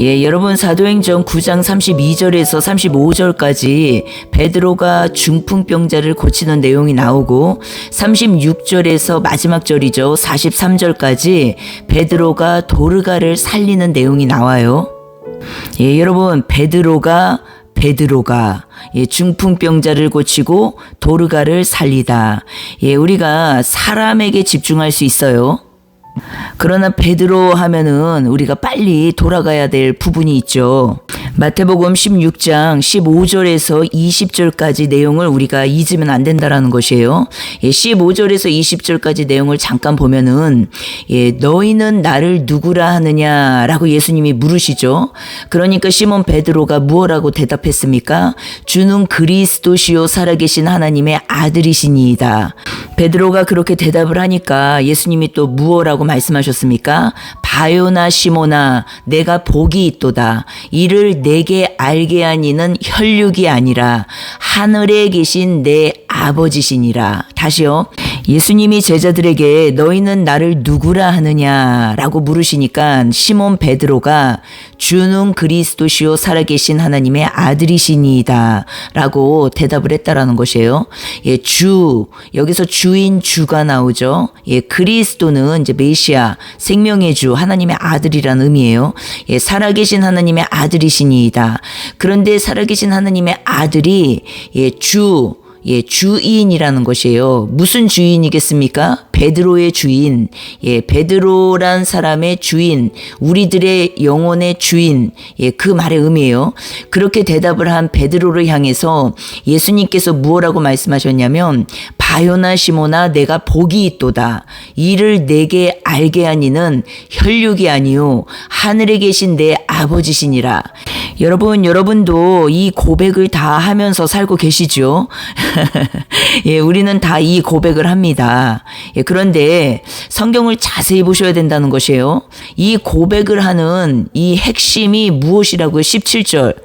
예, 여러분 사도행전 9장 32절에서 35절까지 베드로가 중풍병자를 고치는 내용이 나오고 36절에서 마지막 절이죠. 43절까지 베드로가 도르가를 살리는 내용이 나와요. 예, 여러분 베드로가 예, 중풍병자를 고치고 도르가를 살리다. 예, 우리가 사람에게 집중할 수 있어요. 그러나 베드로 하면은 우리가 빨리 돌아가야 될 부분이 있죠. 마태복음 16장 15절에서 20절까지 내용을 우리가 잊으면 안 된다라는 것이에요. 15절에서 20절까지 내용을 잠깐 보면은 너희는 나를 누구라 하느냐라고 예수님이 물으시죠. 그러니까 시몬 베드로가 무엇라고 대답했습니까? 주는 그리스도시요 살아계신 하나님의 아들이시니이다. 베드로가 그렇게 대답을 하니까 예수님이 또 무엇라고 말씀하셨습니까? 바요나 시모나 내가 복이 있도다. 이를 내게 알게 한 이는 혈육이 아니라 하늘에 계신 내 아버지시니라. 다시요. 예수님이 제자들에게 너희는 나를 누구라 하느냐라고 물으시니까 시몬 베드로가 주는 그리스도시요 살아계신 하나님의 아들이시니이다 라고 대답을 했다라는 것이에요. 예, 주, 여기서 주인 주가 나오죠. 예, 그리스도는 이제 메시아, 생명의 주, 하나님의 아들이라는 의미예요. 예, 살아계신 하나님의 아들이시니이다. 그런데 살아계신 하나님의 아들이 주인이라는 것이에요. 무슨 주인이겠습니까? 베드로의 주인. 예, 베드로란 사람의 주인. 우리들의 영혼의 주인. 예, 그 말의 의미예요. 그렇게 대답을 한 베드로를 향해서 예수님께서 무엇라고 말씀하셨냐면 바요나 시모나 내가 복이 있도다. 이를 내게 알게 한 이는 혈육이 아니요 하늘에 계신 내 아버지시니라. 여러분도 이 고백을 다 하면서 살고 계시죠? 예, 우리는 다 이 고백을 합니다. 예, 그런데 성경을 자세히 보셔야 된다는 것이에요. 이 고백을 하는 이 핵심이 무엇이라고요? 17절.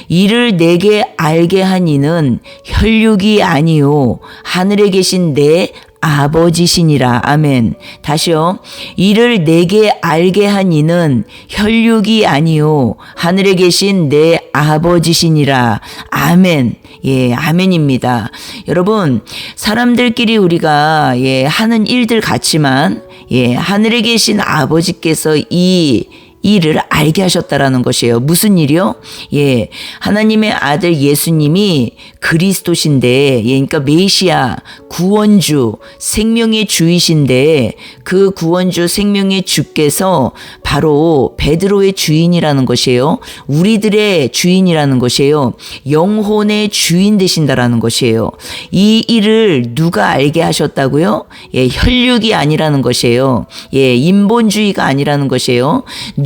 이를 내게 알게 한 이는 혈육이 아니요 하늘에 계신 내 아버지시니라. 아멘. 다시요. 이를 내게 알게 한 이는 혈육이 아니요 하늘에 계신 내 아버지시니라. 아멘. 예, 아멘입니다. 여러분, 사람들끼리 우리가 하는 일들 같지만 하늘에 계신 아버지께서 이 일을 알게 하셨다라는 것이에요. 무슨 일이요? 예, 하나님의 아들 예수님이 그리스도신데, 그러니까 메시아, 구원주, 생명의 주이신데 그 구원주 생명의 주께서 바로 베드로의 주인이라는 것이에요. 우리들의 주인이라는 것이에요. 영혼의 주인 되신다라는 것이에요. 이 일을 누가 알게 하셨다고요? 예, 혈육이 아니라는 것이에요. 예, 인본주의가 아니라는 것이에요.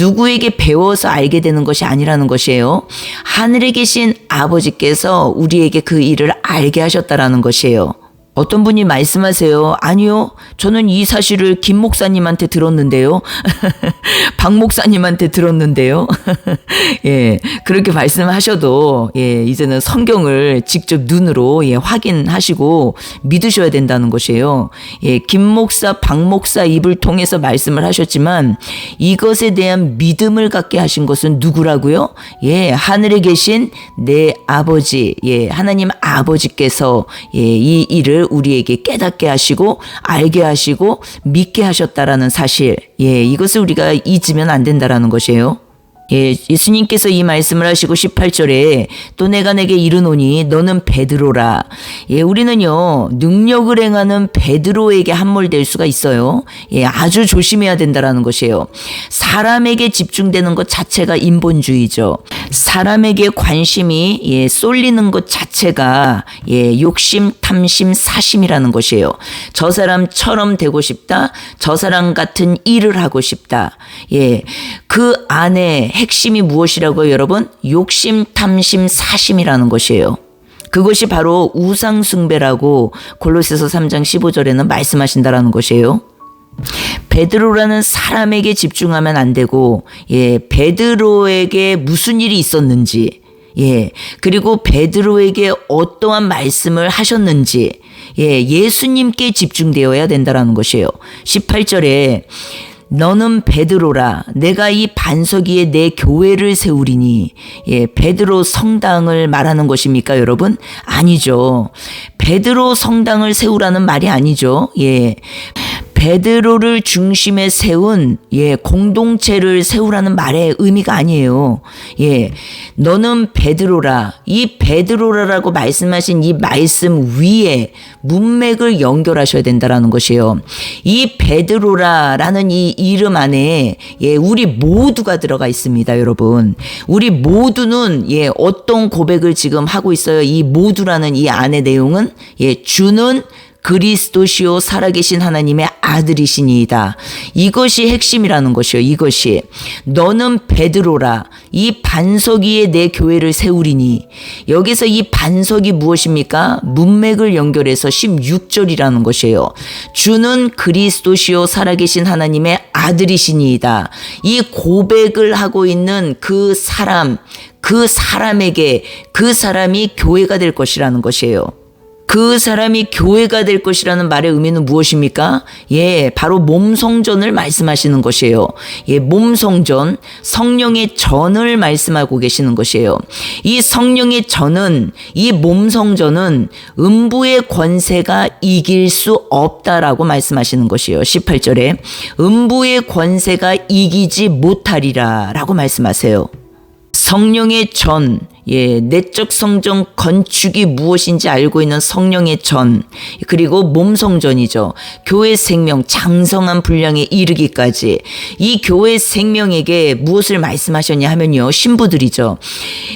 누구에게 배워서 알게 되는 것이 아니라는 것이에요. 하늘에 계신 아버지께서 우리에게 그 일을 알게 하셨다라는 것이에요. 어떤 분이 말씀하세요. 아니요, 저는 이 사실을 김 목사님한테 들었는데요. 박 목사님한테 들었는데요. 예, 그렇게 말씀하셔도 이제는 성경을 직접 눈으로 확인하시고 믿으셔야 된다는 것이에요. 예, 김 목사, 박 목사 입을 통해서 말씀을 하셨지만 이것에 대한 믿음을 갖게 하신 것은 누구라고요? 예, 하늘에 계신 내 아버지, 하나님 아버지께서 이 일을 우리에게 깨닫게 하시고 알게 하시고 믿게 하셨다라는 사실, 이것을 우리가 잊으면 안 된다라는 것이에요. 예수님께서 이 말씀을 하시고 18절에 또 내가 내게 이르노니 너는 베드로라. 우리는요 능력을 행하는 베드로에게 함몰될 수가 있어요. 아주 조심해야 된다라는 것이에요. 사람에게 집중되는 것 자체가 인본주의죠. 사람에게 관심이 쏠리는 것 자체가 욕심, 탐심, 사심이라는 것이에요. 저 사람처럼 되고 싶다. 저 사람 같은 일을 하고 싶다. 그 안에 핵심이 무엇이라고요, 여러분? 욕심, 탐심, 사심이라는 것이에요. 그것이 바로 우상숭배라고 골로새서 3장 15절에는 말씀하신다라는 것이에요. 베드로라는 사람에게 집중하면 안 되고, 베드로에게 무슨 일이 있었는지, 그리고 베드로에게 어떠한 말씀을 하셨는지, 예수님께 집중되어야 된다라는 것이에요. 18절에 너는 베드로라. 내가 이 반석 위에 내 교회를 세우리니. 베드로 성당을 말하는 것입니까, 여러분? 아니죠. 베드로 성당을 세우라는 말이 아니죠. 베드로를 중심에 세운 공동체를 세우라는 말의 의미가 아니에요. 너는 베드로라. 이 베드로라라고 말씀하신 이 말씀 위에 문맥을 연결하셔야 된다라는 것이에요. 이 베드로라라는 이 이름 안에 우리 모두가 들어가 있습니다, 여러분. 우리 모두는 어떤 고백을 지금 하고 있어요. 이 모두라는 이 안의 내용은 주는 그리스도시요 살아계신 하나님의 아들이시니이다. 이것이 핵심이라는 것이요. 이것이 너는 베드로라. 이 반석 위에 내 교회를 세우리니. 여기서 이 반석이 무엇입니까? 문맥을 연결해서 16절이라는 것이에요. 주는 그리스도시요 살아계신 하나님의 아들이시니이다. 이 고백을 하고 있는 그 사람에게 그 사람이 교회가 될 것이라는 것이에요. 그 사람이 교회가 될 것이라는 말의 의미는 무엇입니까? 바로 몸성전을 말씀하시는 것이에요. 몸성전, 성령의 전을 말씀하고 계시는 것이에요. 이 성령의 전은, 이 몸성전은 음부의 권세가 이길 수 없다라고 말씀하시는 것이에요. 18절에 음부의 권세가 이기지 못하리라 라고 말씀하세요. 성령의 전, 내적 성전 건축이 무엇인지 알고 있는 성령의 전, 그리고 몸성전이죠. 교회 생명 장성한 분량에 이르기까지. 이 교회 생명에게 무엇을 말씀하셨냐 하면요, 신부들이죠.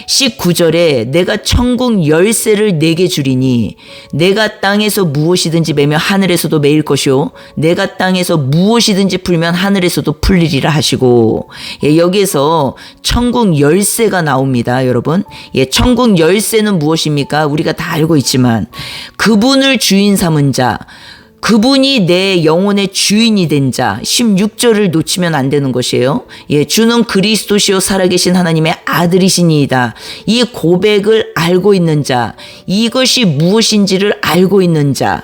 19절에 내가 천국 열쇠를 내게 주리니 내가 땅에서 무엇이든지 매면 하늘에서도 매일 것이요 내가 땅에서 무엇이든지 풀면 하늘에서도 풀리리라 하시고, 여기에서 천국 열쇠가 나옵니다, 여러분. 천국 열쇠는 무엇입니까? 우리가 다 알고 있지만 그분을 주인 삼은 자, 그분이 내 영혼의 주인이 된 자, 16절을 놓치면 안 되는 것이에요. 주는 그리스도시요 살아계신 하나님의 아들이시니이다. 이 고백을 알고 있는 자, 이것이 무엇인지를 알고 있는 자,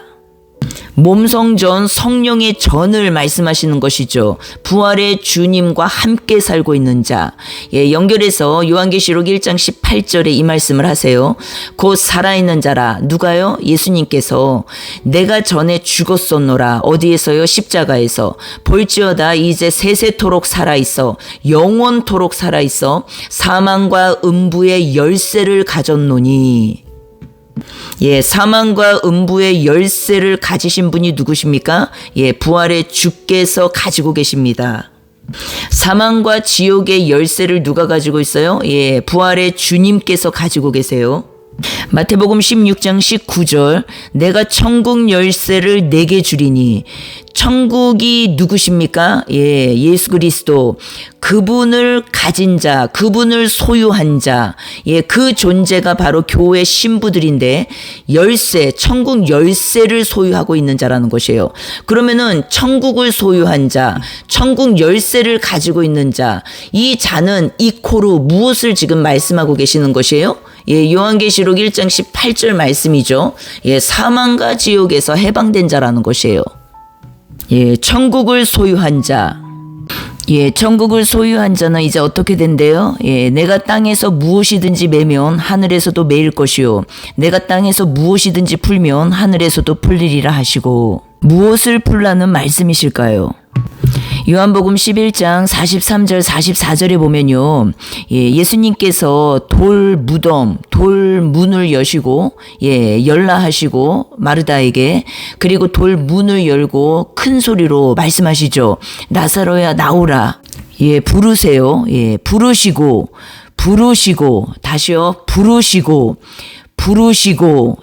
몸성전, 성령의 전을 말씀하시는 것이죠. 부활의 주님과 함께 살고 있는 자. 연결해서 요한계시록 1장 18절에 이 말씀을 하세요. 곧 살아있는 자라. 누가요? 예수님께서 내가 전에 죽었었노라. 어디에서요? 십자가에서. 볼지어다 이제 세세토록 살아있어. 영원토록 살아있어. 사망과 음부의 열쇠를 가졌노니. 사망과 음부의 열쇠를 가지신 분이 누구십니까? 부활의 주께서 가지고 계십니다. 사망과 지옥의 열쇠를 누가 가지고 있어요? 부활의 주님께서 가지고 계세요. 마태복음 16장 19절 내가 천국 열쇠를 내게 주리니. 천국이 누구십니까? 예수 그리스도. 그분을 가진 자, 그분을 소유한 자, 그 존재가 바로 교회 신부들인데 열쇠, 천국 열쇠를 소유하고 있는 자라는 것이에요. 그러면은 천국을 소유한 자, 천국 열쇠를 가지고 있는 자, 이 자는 이코르 무엇을 지금 말씀하고 계시는 것이에요? 요한계시록 1장 18절 말씀이죠. 사망과 지옥에서 해방된 자라는 것이에요. 천국을 소유한 자. 천국을 소유한 자는 이제 어떻게 된대요? 내가 땅에서 무엇이든지 매면 하늘에서도 매일 것이요. 내가 땅에서 무엇이든지 풀면 하늘에서도 풀리리라 하시고. 무엇을 풀라는 말씀이실까요? 요한복음 11장 43절 44절에 보면요. 예수님께서 돌 문을 여시고 열라 하시고 마르다에게, 그리고 돌 문을 열고 큰 소리로 말씀하시죠. 나사로야 나오라. 부르세요. 부르시고 다시요. 부르시고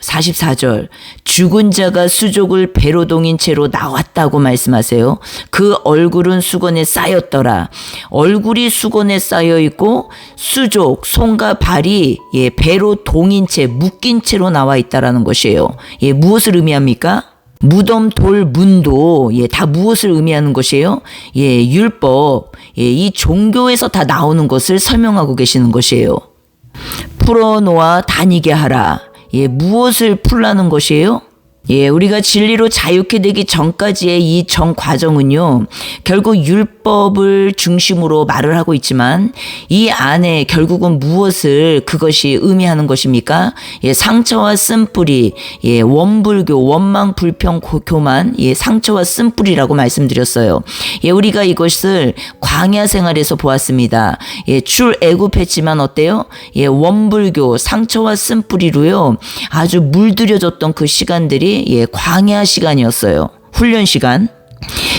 44절 죽은 자가 수족을 배로 동인 채로 나왔다고 말씀하세요. 그 얼굴은 수건에 쌓였더라. 얼굴이 수건에 쌓여 있고 수족, 손과 발이 배로 동인 채 묶인 채로 나와 있다라는 것이에요. 무엇을 의미합니까? 무덤, 돌, 문도 다 무엇을 의미하는 것이에요? 율법, 이 종교에서 다 나오는 것을 설명하고 계시는 것이에요. 풀어놓아 다니게 하라. 무엇을 풀라는 것이에요? 예, 우리가 진리로 자유케 되기 전까지의 이 전 과정은요, 결국 율법을 중심으로 말을 하고 있지만, 이 안에 결국은 무엇을 그것이 의미하는 것입니까? 예, 상처와 쓴뿌리, 예, 원불교, 원망, 불평, 교만, 예, 상처와 쓴뿌리라고 말씀드렸어요. 예, 우리가 이것을 광야 생활에서 보았습니다. 예, 출애굽했지만 어때요? 예, 원불교, 상처와 쓴뿌리로요, 아주 물들여졌던 그 시간들이 예, 광야 시간이었어요. 훈련 시간.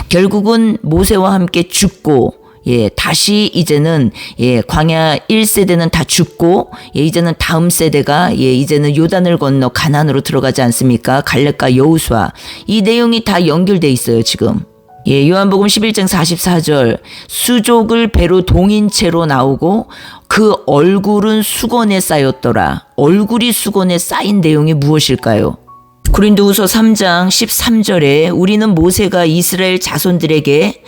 결국은 모세와 함께 죽고, 예, 다시 이제는, 예, 광야 1세대는 다 죽고, 예, 이제는 다음 세대가, 예, 이제는 요단을 건너 가나안으로 들어가지 않습니까? 갈렙과 여호수아. 이 내용이 다 연결돼 있어요, 지금. 예, 요한복음 11장 44절. 수족을 배로 동인 채로 나오고 그 얼굴은 수건에 쌓였더라. 얼굴이 수건에 쌓인 내용이 무엇일까요? 고린도후서 3장 13절에 우리는 모세가 이스라엘 자손들에게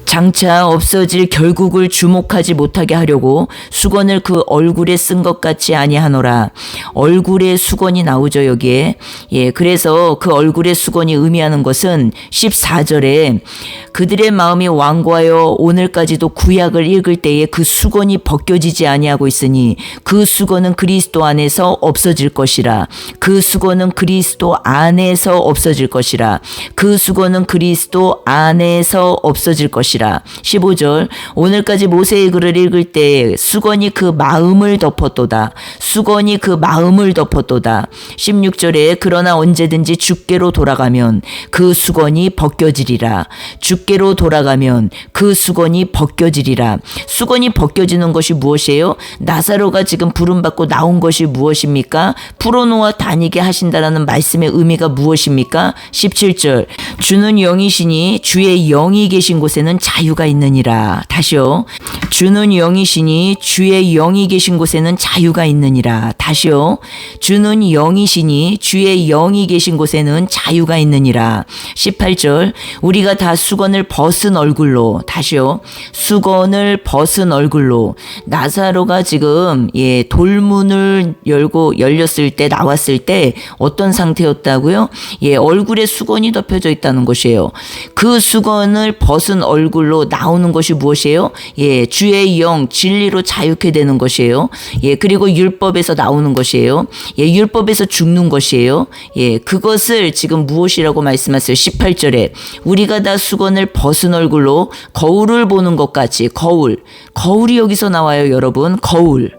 장차 없어질 결국을 주목하지 못하게 하려고 수건을 그 얼굴에 쓴 것 같지 아니하노라. 얼굴에 수건이 나오죠, 여기에. 예, 그래서 그 얼굴에 수건이 의미하는 것은 14절에 그들의 마음이 완고하여 오늘까지도 구약을 읽을 때에 그 수건이 벗겨지지 아니하고 있으니 그 수건은 그리스도 안에서 없어질 것이라. 그 수건은 그리스도 안에서 없어질 것이라. 그 수건은 그리스도 안에서 없어질 것이라. 15절 오늘까지 모세의 글을 읽을 때 수건이 그 마음을 덮었도다. 수건이 그 마음을 덮었도다. 16절에 그러나 언제든지 주께로 돌아가면 그 수건이 벗겨지리라. 주께로 돌아가면 그 수건이 벗겨지리라. 수건이 벗겨지는 것이 무엇이에요? 나사로가 지금 부름받고 나온 것이 무엇입니까? 풀어놓아 다니게 하신다라는 말씀의 의미가 무엇입니까? 17절 주는 영이시니 주의 영이 계신 곳에는 자유가 있느니라. 다시요. 주는 영이시니 주의 영이 계신 곳에는 자유가 있느니라. 다시요. 주는 영이시니 주의 영이 계신 곳에는 자유가 있느니라. 18절 우리가 다 수건을 벗은 얼굴로. 다시요. 수건을 벗은 얼굴로. 나사로가 지금 예, 돌문을 열렸을 때 나왔을 때 어떤 상태였다고요? 예, 얼굴에 수건이 덮여져 있다는 것이에요. 그 수건을 벗은 얼굴로 나오는 것이 무엇이에요? 예, 주의 영 진리로 자유케 되는 것이에요. 예, 그리고 율법에서 나오는 것이에요. 예, 율법에서 죽는 것이에요. 예, 그것을 지금 무엇이라고 말씀하세요? 18절에 우리가 다 수건을 벗은 얼굴로 거울을 보는 것 같이. 거울이 여기서 나와요, 여러분. 거울.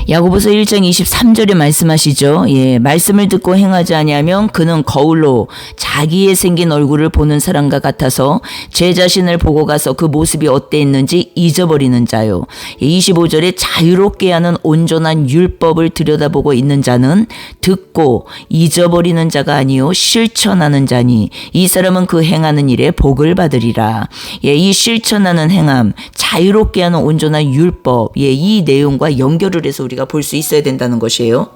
야고보서 1장 23절에 말씀하시죠. 예, 말씀을 듣고 행하지 아니하면 그는 거울로 자기의 생긴 얼굴을 보는 사람과 같아서 제 자신을 보고 가서 그 모습이 어땠는지 잊어버리는 자요. 25절에 자유롭게 하는 온전한 율법을 들여다보고 있는 자는 듣고 잊어버리는 자가 아니요 실천하는 자니 이 사람은 그 행하는 일에 복을 받으리라. 예, 이 실천하는 행함, 자유롭게 하는 온전한 율법, 예, 이 내용과 연결을 해서 우리가 볼 수 있어야 된다는 것이에요.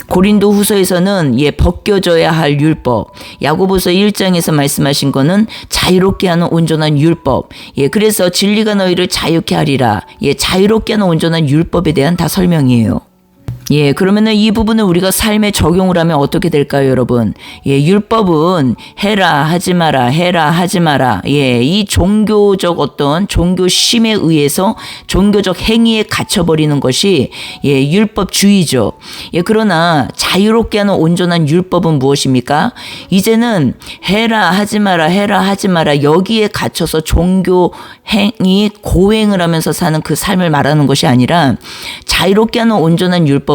고린도 후서에서는 예, 벗겨져야 할 율법, 야고보서 1장에서 말씀하신 거는 자유롭게 하는 온전한 율법. 예, 그래서 진리가 너희를 자유케 하리라. 예, 자유롭게 하는 온전한 율법에 대한 다 설명이에요. 예, 그러면은 이 부분을 우리가 삶에 적용을 하면 어떻게 될까요, 여러분? 예, 율법은 해라, 하지 마라, 해라, 하지 마라. 예, 이 종교적 어떤 종교심에 의해서 종교적 행위에 갇혀버리는 것이 예, 율법주의죠. 예, 그러나 자유롭게 하는 온전한 율법은 무엇입니까? 이제는 해라, 하지 마라, 해라, 하지 마라. 여기에 갇혀서 종교 행위, 고행을 하면서 사는 그 삶을 말하는 것이 아니라 자유롭게 하는 온전한 율법은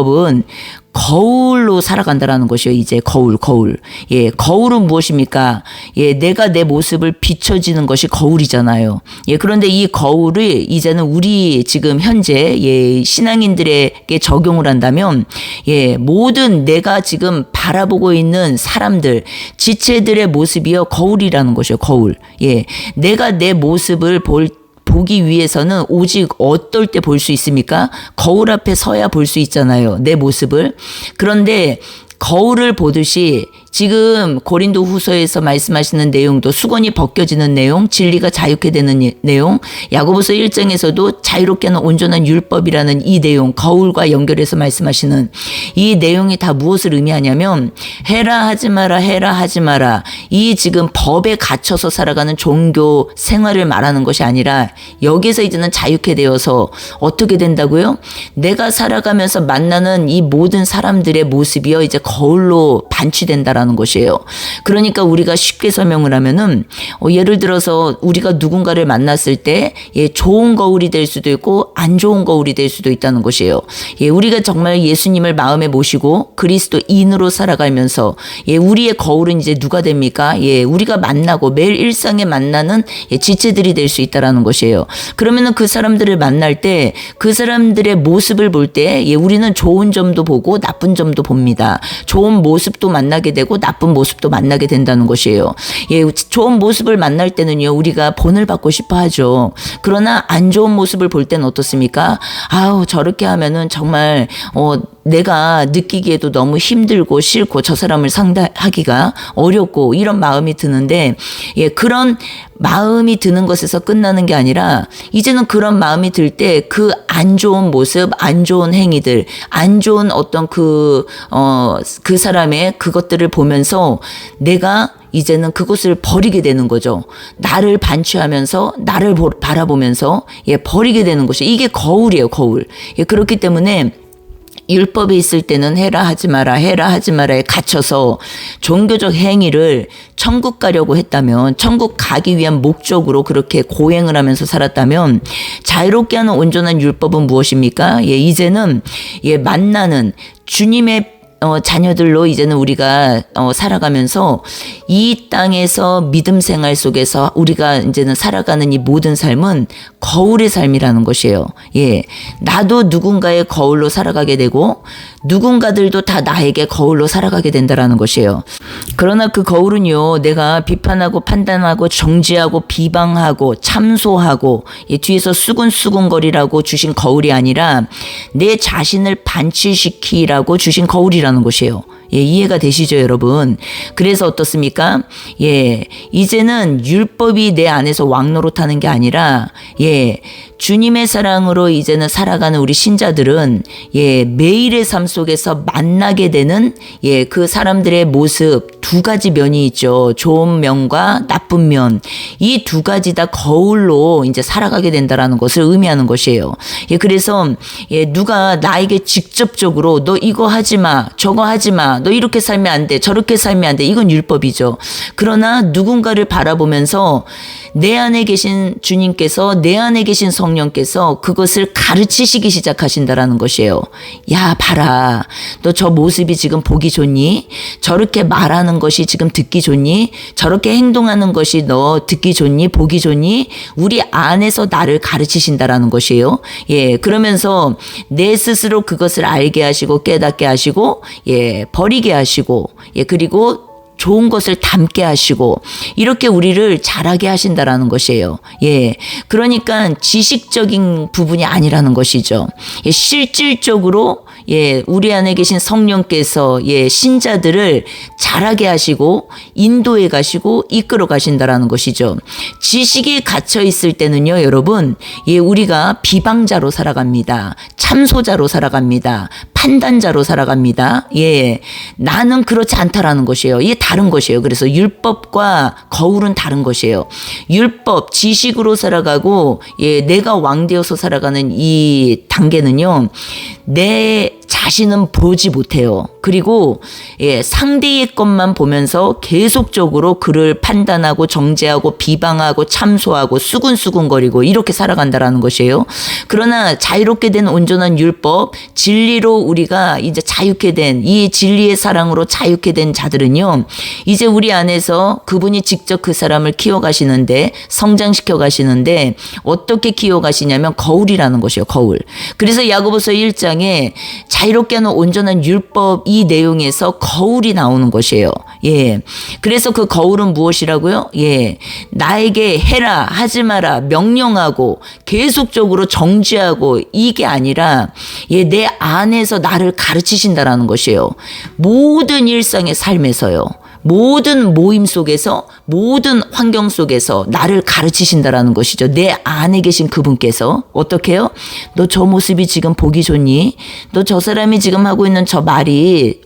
거울로 살아간다라는 것이요. 이제 거울. 예, 거울은 무엇입니까? 예, 내가 내 모습을 비춰지는 것이 거울이잖아요. 예, 그런데 이 거울을 이제는 우리 지금 현재 예, 신앙인들에게 적용을 한다면 예, 모든 내가 지금 바라보고 있는 사람들, 지체들의 모습이요 거울이라는 것이요. 거울. 예, 내가 내 모습을 보기 위해서는 오직 어떨 때 볼 수 있습니까? 거울 앞에 서야 볼 수 있잖아요. 내 모습을. 그런데 거울을 보듯이 지금 고린도 후서에서 말씀하시는 내용도 수건이 벗겨지는 내용, 진리가 자유케 되는 내용, 야고보서 1장에서도 자유롭게 하는 온전한 율법이라는 이 내용, 거울과 연결해서 말씀하시는 이 내용이 다 무엇을 의미하냐면 해라 하지 마라, 해라 하지 마라, 이 지금 법에 갇혀서 살아가는 종교 생활을 말하는 것이 아니라 여기서 이제는 자유케 되어서 어떻게 된다고요? 내가 살아가면서 만나는 이 모든 사람들의 모습이요 이제 거울로 반취된다라는 것이에요. 그러니까 우리가 쉽게 설명을 하면은 예를 들어서 우리가 누군가를 만났을 때 좋은 거울이 될 수도 있고 안 좋은 거울이 될 수도 있다는 것이에요. 우리가 정말 예수님을 마음에 모시고 그리스도인으로 살아가면서 우리의 거울은 이제 누가 됩니까? 우리가 만나고 매일 일상에 만나는 지체들이 될 수 있다라는 것이에요. 그러면은 그 사람들을 만날 때 그 사람들의 모습을 볼 때 우리는 좋은 점도 보고 나쁜 점도 봅니다. 좋은 모습도 만나게 되고 나쁜 모습도 만나게 된다는 것이에요. 좋은 모습을 만날 때는요 우리가 본을 받고 싶어 하죠. 그러나 안 좋은 모습을 볼 때는 어떻습니까? 아우 저렇게 하면은 정말 내가 느끼기에도 너무 힘들고 싫고 저 사람을 상대하기가 어렵고 이런 마음이 드는데 그런 마음이 드는 것에서 끝나는 게 아니라 이제는 그런 마음이 들 때 그 안 좋은 모습, 안 좋은 행위들, 안 좋은 어떤 그 사람의 그것들을 보면서 내가 이제는 그것을 버리게 되는 거죠. 나를 반추하면서 나를 바라보면서 버리게 되는 것이 이게 거울이에요, 거울. 그렇기 때문에 율법에 있을 때는 해라 하지 마라, 해라 하지 마라에 갇혀서 종교적 행위를 천국 가려고 했다면, 천국 가기 위한 목적으로 그렇게 고행을 하면서 살았다면 자유롭게 하는 온전한 율법은 무엇입니까? 이제는 만나는 주님의 자녀들로 이제는 우리가 살아가면서 이 땅에서 믿음 생활 속에서 우리가 이제는 살아가는 이 모든 삶은 거울의 삶이라는 것이에요. 나도 누군가의 거울로 살아가게 되고 누군가들도 다 나에게 거울로 살아가게 된다라는 것이에요. 그러나 그 거울은요, 내가 비판하고 판단하고 정지하고 비방하고 참소하고 뒤에서 수근수근거리라고 주신 거울이 아니라 내 자신을 반치시키라고 주신 거울이라는 것이에요. 이해가 되시죠, 여러분? 그래서 어떻습니까? 이제는 율법이 내 안에서 왕노릇하는 게 아니라, 주님의 사랑으로 이제는 살아가는 우리 신자들은, 매일의 삶 속에서 만나게 되는, 그 사람들의 모습, 두 가지 면이 있죠. 좋은 면과 나쁜 면. 이 두 가지 다 거울로 이제 살아가게 된다라는 것을 의미하는 것이에요. 그래서, 누가 나에게 직접적으로 너 이거 하지 마, 저거 하지 마, 너 이렇게 살면 안 돼, 저렇게 살면 안 돼. 이건 율법이죠. 그러나 누군가를 바라보면서 내 안에 계신 주님께서, 내 안에 계신 성령께서 그것을 가르치시기 시작하신다라는 것이에요. 야, 봐라. 너 저 모습이 지금 보기 좋니? 저렇게 말하는 것이 지금 듣기 좋니? 저렇게 행동하는 것이 너 듣기 좋니? 보기 좋니? 우리 안에서 나를 가르치신다라는 것이에요. 그러면서 내 스스로 그것을 알게 하시고 깨닫게 하시고, 버리게 하시고, 그리고 좋은 것을 담게 하시고 이렇게 우리를 자라게 하신다라는 것이에요. 그러니까 지식적인 부분이 아니라는 것이죠. 실질적으로 우리 안에 계신 성령께서 신자들을 자라게 하시고 인도해 가시고 이끌어 가신다라는 것이죠. 지식이 갇혀 있을 때는요, 여러분, 우리가 비방자로 살아갑니다. 참소자로 살아갑니다. 판단자로 살아갑니다. 나는 그렇지 않다라는 것이에요. 이게 다른 것이에요. 그래서 율법과 거울은 다른 것이에요. 율법, 지식으로 살아가고 내가 왕되어서 살아가는 이 단계는요, 내 자신은 보지 못해요. 그리고 상대의 것만 보면서 계속적으로 그를 판단하고 정죄하고 비방하고 참소하고 수근수근거리고 이렇게 살아간다라는 것이에요. 그러나 자유롭게 된 온전한 율법, 진리로 우리가 이제 자유케 된 이 진리의 사랑으로 자유케 된 자들은요, 이제 우리 안에서 그분이 직접 그 사람을 키워가시는데, 성장시켜 가시는데 어떻게 키워가시냐면 거울이라는 것이에요. 거울. 그래서 야고보서 1장에 자유롭게 하는 온전한 율법 이 내용에서 거울이 나오는 것이에요. 예. 그래서 그 거울은 무엇이라고요? 예. 나에게 해라, 하지 마라, 명령하고 계속적으로 정지하고 이게 아니라 예, 내 안에서 나를 가르치신다라는 것이에요. 모든 일상의 삶에서요. 모든 모임 속에서 모든 환경 속에서 나를 가르치신다라는 것이죠. 내 안에 계신 그분께서 어떻게 해요? 너 저 모습이 지금 보기 좋니? 너 저 사람이 지금 하고 있는 저 말이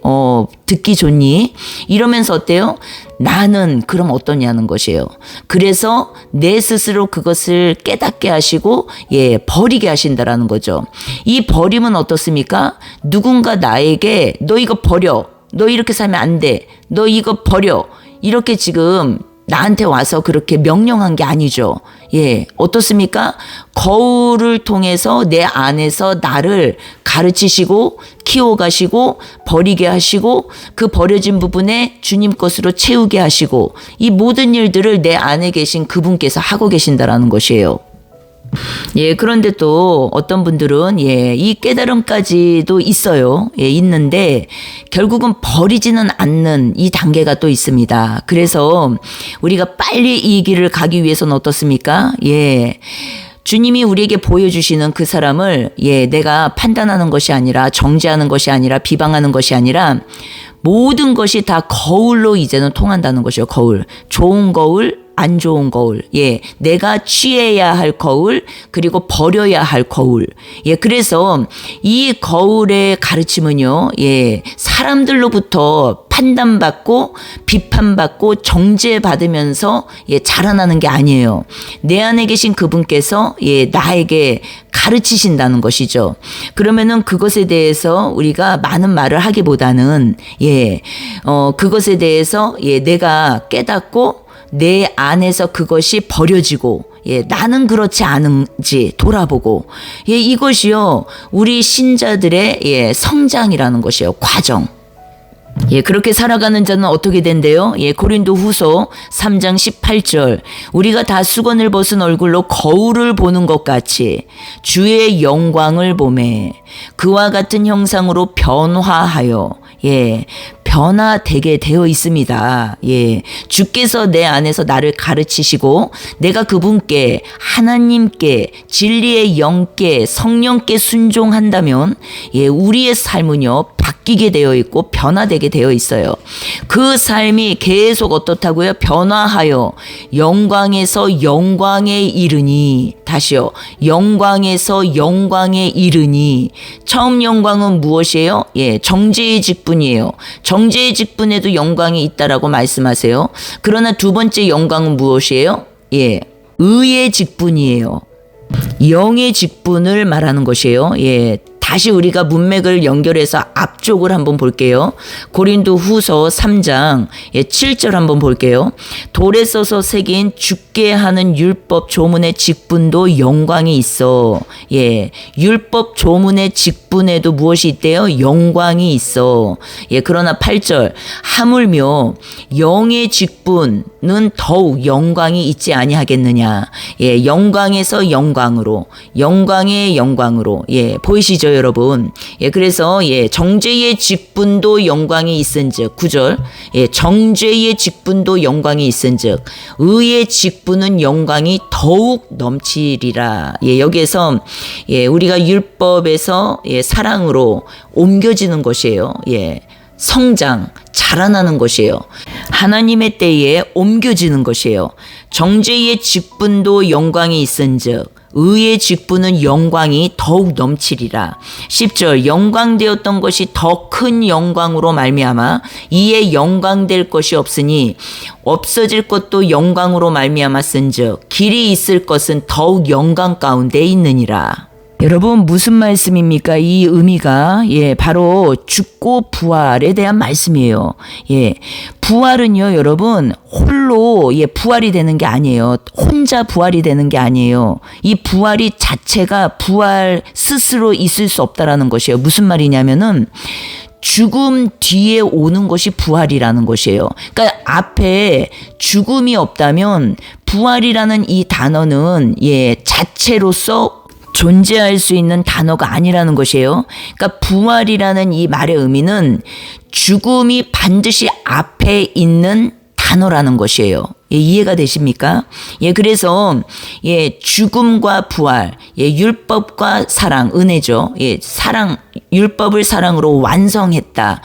듣기 좋니? 이러면서 어때요? 나는 그럼 어떠냐는 것이에요. 그래서 내 스스로 그것을 깨닫게 하시고 예, 버리게 하신다라는 거죠. 이 버림은 어떻습니까? 누군가 나에게 너 이거 버려. 너 이렇게 살면 안 돼. 너 이거 버려. 이렇게 지금 나한테 와서 그렇게 명령한 게 아니죠. 예, 어떻습니까? 거울을 통해서 내 안에서 나를 가르치시고 키워가시고 버리게 하시고 그 버려진 부분에 주님 것으로 채우게 하시고 이 모든 일들을 내 안에 계신 그분께서 하고 계신다라는 것이에요. 예, 그런데 또 어떤 분들은 예, 이 깨달음까지도 있어요. 예, 있는데 결국은 버리지는 않는 이 단계가 또 있습니다. 그래서 우리가 빨리 이 길을 가기 위해서는 어떻습니까? 예. 주님이 우리에게 보여주시는 그 사람을 예, 내가 판단하는 것이 아니라 정죄하는 것이 아니라 비방하는 것이 아니라 모든 것이 다 거울로 이제는 통한다는 것이요. 거울. 좋은 거울, 안 좋은 거울. 예. 내가 취해야 할 거울, 그리고 버려야 할 거울. 예. 그래서 이 거울의 가르침은요, 예. 사람들로부터 판단받고 비판받고 정죄받으면서 예, 자라나는 게 아니에요. 내 안에 계신 그분께서 예, 나에게 가르치신다는 것이죠. 그러면은 그것에 대해서 우리가 많은 말을 하기보다는 예, 그것에 대해서 예, 내가 깨닫고 내 안에서 그것이 버려지고 예, 나는 그렇지 않은지 돌아보고 예, 이것이요 우리 신자들의 예, 성장이라는 것이에요. 과정. 예, 그렇게 살아가는 자는 어떻게 된대요? 예, 고린도 후서 3장 18절. 우리가 다 수건을 벗은 얼굴로 거울을 보는 것 같이 주의 영광을 보매 그와 같은 형상으로 변화하여 예, 변화되게 되어 있습니다. 예, 주께서 내 안에서 나를 가르치시고 내가 그분께 하나님께 진리의 영께 성령께 순종한다면 예, 우리의 삶은요 바뀌게 되어 있고 변화되게 되어 있어요. 그 삶이 계속 어떻다고요? 변화하여 영광에서 영광에 이르니 다시요. 영광에서 영광에 이르니 처음 영광은 무엇이에요? 예, 정죄의 직분이에요. 정죄의 직분에도 영광이 있다라고 말씀하세요. 그러나 두 번째 영광은 무엇이에요? 예, 의의 직분이에요. 영의 직분을 말하는 것이에요. 예. 다시 우리가 문맥을 연결해서 앞쪽을 한번 볼게요. 고린도 후서 3장 7절 한번 볼게요. 돌에 써서 새긴 죽게 하는 율법 조문의 직분도 영광이 있어. 예, 율법 조문의 직분에도 무엇이 있대요? 영광이 있어. 예, 그러나 8절 하물며 영의 직분은 더욱 영광이 있지 아니하겠느냐. 예, 영광에서 영광으로, 영광의 영광으로. 예, 보이시죠? 여러분. 예, 그래서 예, 정죄의 직분도 영광이 있은즉 9절. 예, 정죄의 직분도 영광이 있은즉 의의 직분은 영광이 더욱 넘치리라. 예, 여기에서 예, 우리가 율법에서 예, 사랑으로 옮겨지는 것이에요. 예. 성장, 자라나는 것이에요. 하나님의 때에 옮겨지는 것이에요. 정죄의 직분도 영광이 있은즉 의의 직분은 영광이 더욱 넘치리라. 10절 영광되었던 것이 더 큰 영광으로 말미암아 이에 영광될 것이 없으니 없어질 것도 영광으로 말미암았은즉 길이 있을 것은 더욱 영광 가운데 있느니라. 여러분 무슨 말씀입니까? 이 의미가 예, 바로 죽고 부활에 대한 말씀이에요. 예, 부활은요, 여러분 홀로 예, 부활이 되는 게 아니에요. 혼자 부활이 되는 게 아니에요. 이 부활이 자체가 부활 스스로 있을 수 없다라는 것이에요. 무슨 말이냐면은 죽음 뒤에 오는 것이 부활이라는 것이에요. 그러니까 앞에 죽음이 없다면 부활이라는 이 단어는 예, 자체로서 존재할 수 있는 단어가 아니라는 것이에요. 그러니까 부활이라는 이 말의 의미는 죽음이 반드시 앞에 있는 단어라는 것이에요. 예, 이해가 되십니까? 예, 그래서 예, 죽음과 부활, 예, 율법과 사랑, 은혜죠. 예, 사랑, 율법을 사랑으로 완성했다.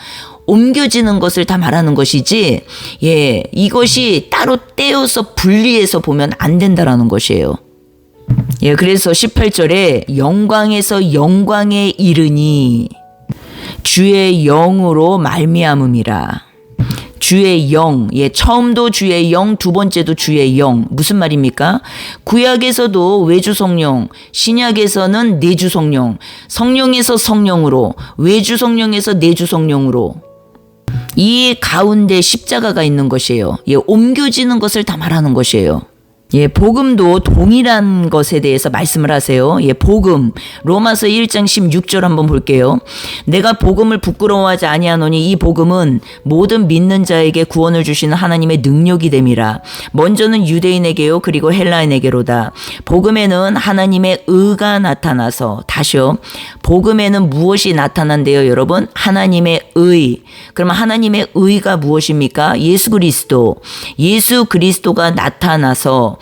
옮겨지는 것을 다 말하는 것이지, 예, 이것이 따로 떼어서 분리해서 보면 안 된다라는 것이에요. 예, 그래서 18절에 영광에서 영광에 이르니 주의 영으로 말미암음이라. 주의 영, 예, 처음도 주의 영, 두 번째도 주의 영. 무슨 말입니까? 구약에서도 외주 성령, 신약에서는 내주 성령, 성령에서 성령으로, 외주 성령에서 내주 성령으로. 이 가운데 십자가가 있는 것이에요. 예, 옮겨지는 것을 다 말하는 것이에요. 예, 복음도 동일한 것에 대해서 말씀을 하세요. 예, 복음. 로마서 1장 16절 한번 볼게요. 내가 복음을 부끄러워하지 아니하노니 이 복음은 모든 믿는 자에게 구원을 주시는 하나님의 능력이 됨이라. 먼저는 유대인에게요, 그리고 헬라인에게로다. 복음에는 하나님의 의가 나타나서, 다시요. 복음에는 무엇이 나타난대요, 여러분? 하나님의 의. 그러면 하나님의 의가 무엇입니까? 예수 그리스도. 예수 그리스도가 나타나서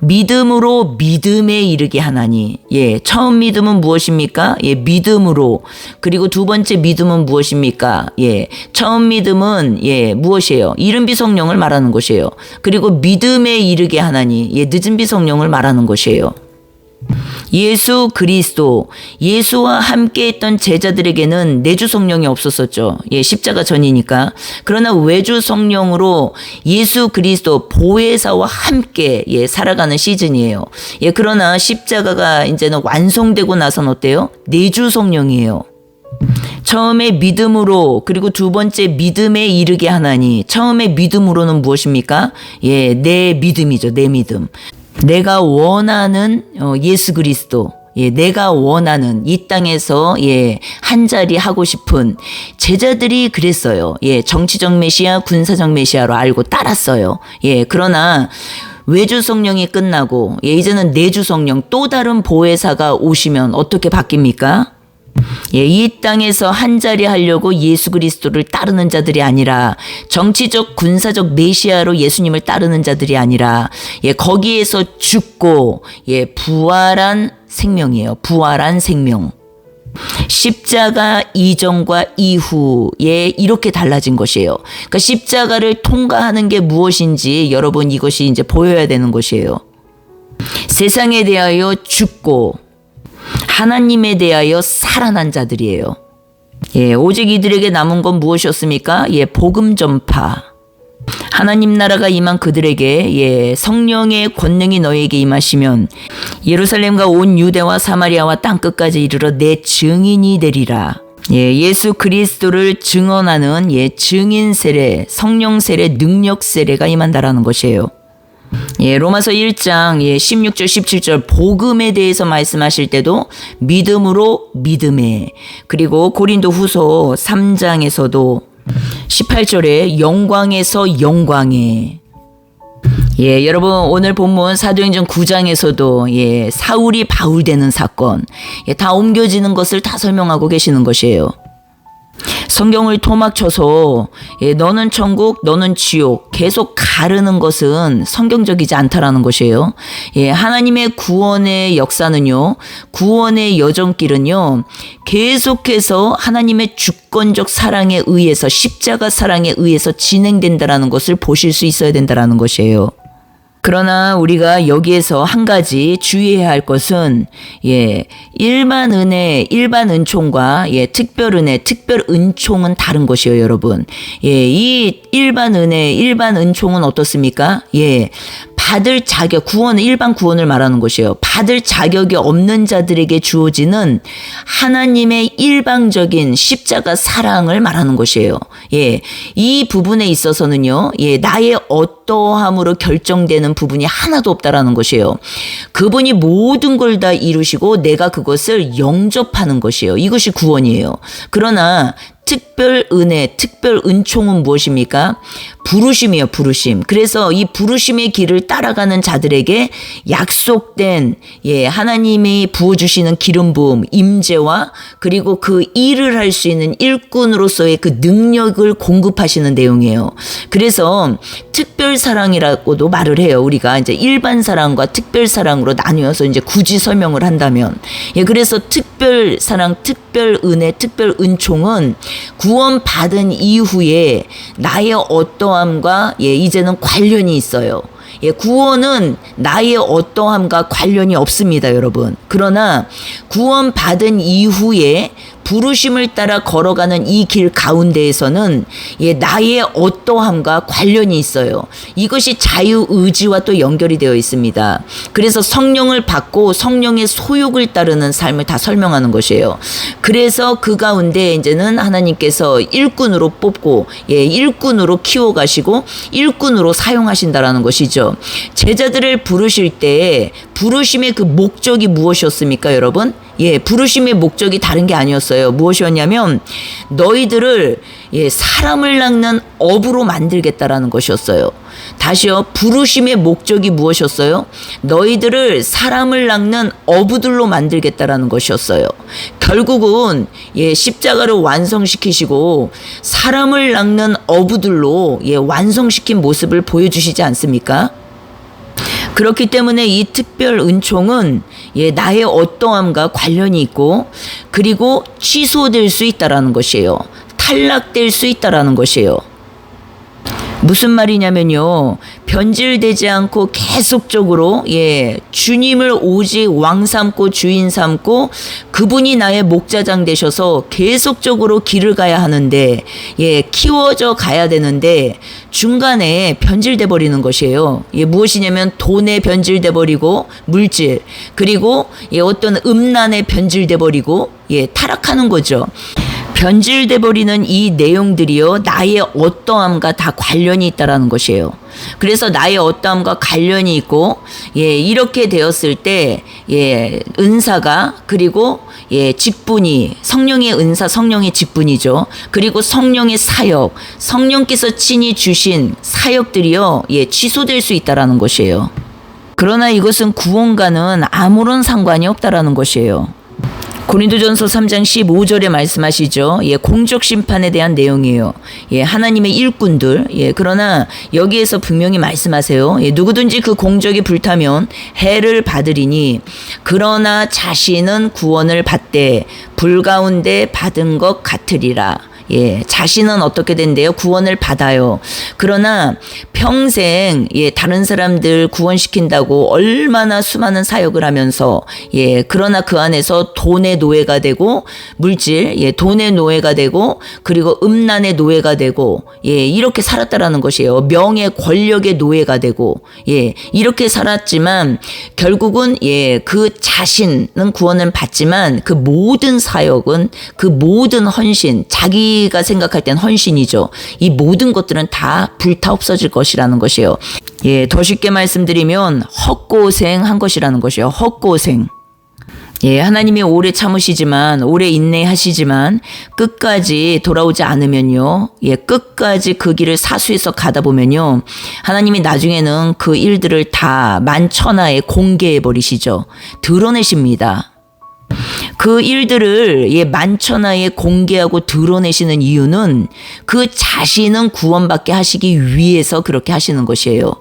믿음으로 믿음에 이르게 하나니. 예, 처음 믿음은 무엇입니까? 예, 믿음으로. 그리고 두 번째 믿음은 무엇입니까? 예, 처음 믿음은 예, 무엇이에요? 이른 비성령을 말하는 것이에요. 그리고 믿음에 이르게 하나니. 예, 늦은 비성령을 말하는 것이에요. 예수 그리스도, 예수와 함께 했던 제자들에게는 내주 성령이 없었었죠. 예, 십자가 전이니까. 그러나 외주 성령으로 예수 그리스도 보혜사와 함께 예, 살아가는 시즌이에요. 예, 그러나 십자가가 이제는 완성되고 나서는 어때요? 내주 성령이에요. 처음에 믿음으로, 그리고 두 번째 믿음에 이르게 하나니. 처음에 믿음으로는 무엇입니까? 예, 내 믿음이죠. 내 믿음. 내가 원하는 예수 그리스도, 예, 내가 원하는 이 땅에서 예, 한 자리 하고 싶은 제자들이 그랬어요. 예, 정치적 메시아, 군사적 메시아로 알고 따랐어요. 예, 그러나 외주 성령이 끝나고 예, 이제는 내주 성령, 또 다른 보혜사가 오시면 어떻게 바뀝니까? 예, 이 땅에서 한 자리 하려고 예수 그리스도를 따르는 자들이 아니라 정치적 군사적 메시아로 예수님을 따르는 자들이 아니라 예, 거기에서 죽고 예, 부활한 생명이에요. 부활한 생명. 십자가 이전과 이후에 이렇게 달라진 것이에요. 그러니까 십자가를 통과하는 게 무엇인지 여러분 이것이 이제 보여야 되는 것이에요. 세상에 대하여 죽고 하나님에 대하여 살아난 자들이에요. 예, 오직 이들에게 남은 건 무엇이었습니까? 예, 복음 전파. 하나님 나라가 임한 그들에게 예, 성령의 권능이 너희에게 임하시면 예루살렘과 온 유대와 사마리아와 땅끝까지 이르러 내 증인이 되리라. 예, 예수 그리스도를 증언하는 예, 증인 세례, 성령 세례, 능력 세례가 임한다라는 것이에요. 예, 로마서 1장 예, 16절 17절 복음에 대해서 말씀하실 때도 믿음으로 믿음에, 그리고 고린도 후서 3장에서도 18절에 영광에서 영광에. 예, 여러분 오늘 본문 사도행전 9장에서도 예, 사울이 바울 되는 사건 예, 다 옮겨지는 것을 다 설명하고 계시는 것이에요. 성경을 토막쳐서 예, 너는 천국, 너는 지옥 계속 가르는 것은 성경적이지 않다라는 것이에요. 예, 하나님의 구원의 역사는요, 구원의 여정길은요, 계속해서 하나님의 주권적 사랑에 의해서, 십자가 사랑에 의해서 진행된다라는 것을 보실 수 있어야 된다라는 것이에요. 그러나 우리가 여기에서 한 가지 주의해야 할 것은 예, 일반 은혜, 일반 은총과 예, 특별 은혜, 특별 은총은 다른 것이에요, 여러분. 예, 이 일반 은혜, 일반 은총은 어떻습니까? 예, 받을 자격, 구원, 일반 구원을 말하는 것이에요. 받을 자격이 없는 자들에게 주어지는 하나님의 일방적인 십자가 사랑을 말하는 것이에요. 예, 이 부분에 있어서는요, 예, 나의 어떠함으로 결정되는 부분이 하나도 없다라는 것이에요. 그분이 모든 걸 다 이루시고 내가 그것을 영접하는 것이에요. 이것이 구원이에요. 그러나 특별 은혜, 특별 은총은 무엇입니까? 부르심이요, 부르심. 그래서 이 부르심의 길을 따라가는 자들에게 약속된 하나님이 부어주시는 기름 부음, 임재와 그리고 그 일을 할 수 있는 일꾼으로서의 그 능력을 공급하시는 내용이에요. 그래서 특별 사랑이라고도 말을 해요. 우리가 이제 일반 사랑과 특별 사랑으로 나뉘어서 이제 굳이 설명을 한다면, 그래서 특별 사랑, 특별 은혜, 특별 은총은 구원 받은 이후에 나의 어떠함과 이제는 관련이 있어요. 구원은 나의 어떠함과 관련이 없습니다, 여러분. 그러나 구원 받은 이후에 부르심을 따라 걸어가는 이 길 가운데에서는 나의 어떠함과 관련이 있어요. 이것이 자유의지와 또 연결이 되어 있습니다. 그래서 성령을 받고 성령의 소욕을 따르는 삶을 다 설명하는 것이에요. 그래서 그 가운데 이제는 하나님께서 일꾼으로 뽑고 일꾼으로 키워가시고 일꾼으로 사용하신다라는 것이죠. 제자들을 부르실 때 부르심의 그 목적이 무엇이었습니까, 여러분? 부르심의 목적이 다른 게 아니었어요. 무엇이었냐면 너희들을 사람을 낚는 어부로 만들겠다라는 것이었어요. 다시요. 부르심의 목적이 무엇이었어요? 너희들을 사람을 낚는 어부들로 만들겠다라는 것이었어요. 결국은 십자가를 완성시키시고 사람을 낚는 어부들로 완성시킨 모습을 보여주시지 않습니까? 그렇기 때문에 이 특별 은총은 나의 어떠함과 관련이 있고 그리고 취소될 수 있다라는 것이에요. 탈락될 수 있다라는 것이에요. 무슨 말이냐면요. 변질되지 않고 계속적으로 주님을 오직 왕 삼고 주인 삼고 그분이 나의 목자장 되셔서 계속적으로 길을 가야 하는데 키워져 가야 되는데 중간에 변질돼 버리는 것이에요. 무엇이냐면 돈에 변질돼 버리고 물질 그리고 어떤 음란에 변질돼 버리고 타락하는 거죠. 변질돼 버리는 이 내용들이요 나의 어떠함과 다 관련이 있다라는 것이에요. 그래서 나의 어떠함과 관련이 있고 이렇게 되었을 때 은사가 그리고 직분이 성령의 은사 성령의 직분이죠. 그리고 성령의 사역 성령께서 친히 주신 사역들이요 취소될 수 있다라는 것이에요. 그러나 이것은 구원과는 아무런 상관이 없다라는 것이에요. 고린도전서 3장 15절에 말씀하시죠. 공적 심판에 대한 내용이에요. 하나님의 일꾼들. 그러나 여기에서 분명히 말씀하세요. 누구든지 그 공적이 불타면 해를 받으리니 그러나 자신은 구원을 받되 불 가운데 받은 것 같으리라. 자신은 어떻게 된대요? 구원을 받아요. 그러나 평생 다른 사람들 구원시킨다고 얼마나 수많은 사역을 하면서 그러나 그 안에서 돈의 노예가 되고 물질 돈의 노예가 되고 그리고 음란의 노예가 되고 이렇게 살았다라는 것이에요. 명예 권력의 노예가 되고 이렇게 살았지만 결국은 그 자신은 구원을 받지만 그 모든 사역은 그 모든 헌신 자기가 생각할 땐 헌신이죠. 이 모든 것들은 다 불타 없어질 것이라는 것이에요. 더 쉽게 말씀드리면 헛고생한 것이라는 것이에요. 헛고생. 하나님이 오래 참으시지만 오래 인내하시지만 끝까지 돌아오지 않으면요. 끝까지 그 길을 사수해서 가다 보면요. 하나님이 나중에는 그 일들을 다 만천하에 공개해 버리시죠. 드러내십니다. 그 일들을 만천하에 공개하고 드러내시는 이유는 그 자신은 구원받게 하시기 위해서 그렇게 하시는 것이에요.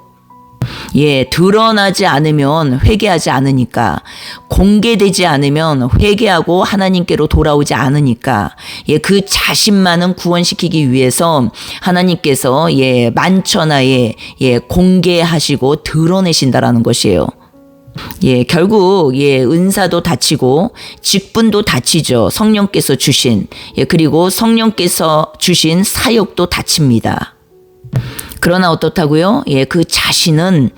드러나지 않으면 회개하지 않으니까 공개되지 않으면 회개하고 하나님께로 돌아오지 않으니까 그 자신만은 구원시키기 위해서 하나님께서 만천하에 공개하시고 드러내신다라는 것이에요. 결국 은사도 다치고 직분도 다치죠. 성령께서 주신 그리고 성령께서 주신 사역도 다칩니다. 그러나 어떻다고요? 그 자신은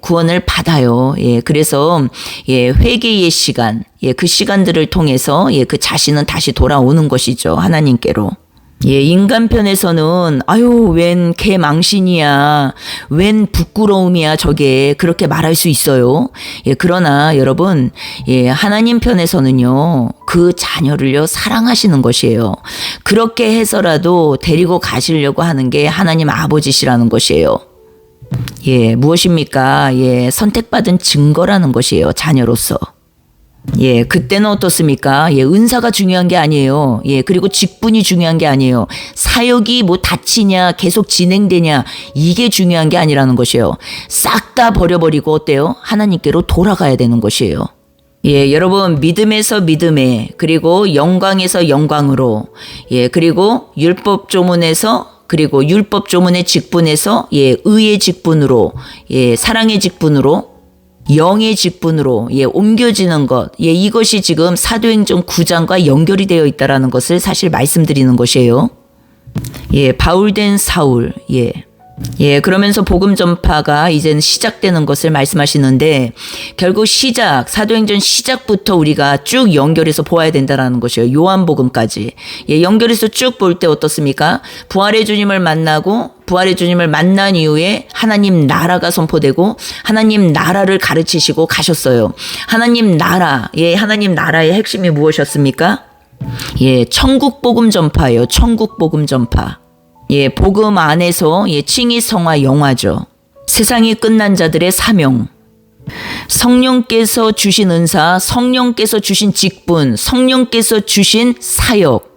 구원을 받아요. 그래서 회개의 시간, 그 시간들을 통해서 그 자신은 다시 돌아오는 것이죠. 하나님께로. 예, 인간 편에서는 아유 웬 개망신이야, 웬 부끄러움이야 저게, 그렇게 말할 수 있어요. 예, 그러나 여러분, 예, 하나님 편에서는요 그 자녀를요 사랑하시는 것이에요. 그렇게 해서라도 데리고 가시려고 하는 게 하나님 아버지시라는 것이에요. 예, 무엇입니까? 예, 선택받은 증거라는 것이에요, 자녀로서. 예, 그때는 어떻습니까? 예, 은사가 중요한 게 아니에요. 예, 그리고 직분이 중요한 게 아니에요. 사역이 뭐 다치냐, 계속 진행되냐, 이게 중요한 게 아니라는 것이에요. 싹 다 버려버리고 어때요? 하나님께로 돌아가야 되는 것이에요. 예, 여러분, 믿음에서 믿음에, 그리고 영광에서 영광으로, 예, 그리고 율법 조문에서, 그리고 율법 조문의 직분에서, 예, 의의 직분으로, 예, 사랑의 직분으로, 영의 직분으로, 예, 옮겨지는 것, 예, 이것이 지금 사도행전 9장과 연결이 되어 있다라는 것을 사실 말씀드리는 것이에요. 예, 바울된 사울, 예. 예, 그러면서 복음 전파가 이제는 시작되는 것을 말씀하시는데, 결국 사도행전 시작부터 우리가 쭉 연결해서 보아야 된다는 것이에요. 요한복음까지. 예, 연결해서 쭉 볼 때 어떻습니까? 부활의 주님을 만난 이후에 하나님 나라가 선포되고, 하나님 나라를 가르치시고 가셨어요. 하나님 나라, 예, 하나님 나라의 핵심이 무엇이었습니까? 예, 천국 복음 전파예요. 천국 복음 전파. 예, 복음 안에서, 예, 칭의 성화 영화죠. 세상이 끝난 자들의 사명. 성령께서 주신 은사, 성령께서 주신 직분, 성령께서 주신 사역.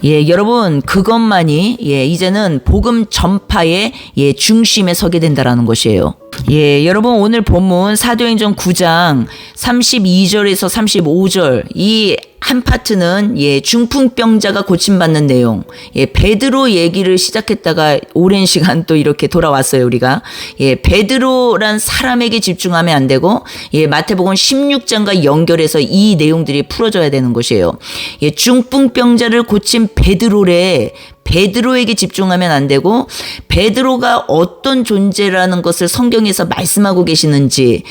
예, 여러분, 그것만이, 예, 이제는 복음 전파의, 예, 중심에 서게 된다라는 것이에요. 예, 여러분, 오늘 본문 사도행전 9장 32절에서 35절, 이 한 파트는, 예, 중풍병자가 고침받는 내용. 예, 베드로 얘기를 시작했다가 오랜 시간 또 이렇게 돌아왔어요, 우리가. 예, 베드로란 사람에게 집중하면 안 되고, 예, 마태복음 16장과 연결해서 이 내용들이 풀어져야 되는 것이에요. 예, 중풍병자를 고친 베드로에게 집중하면 안 되고, 베드로가 어떤 존재라는 것을 성경에서 말씀하고 계시는지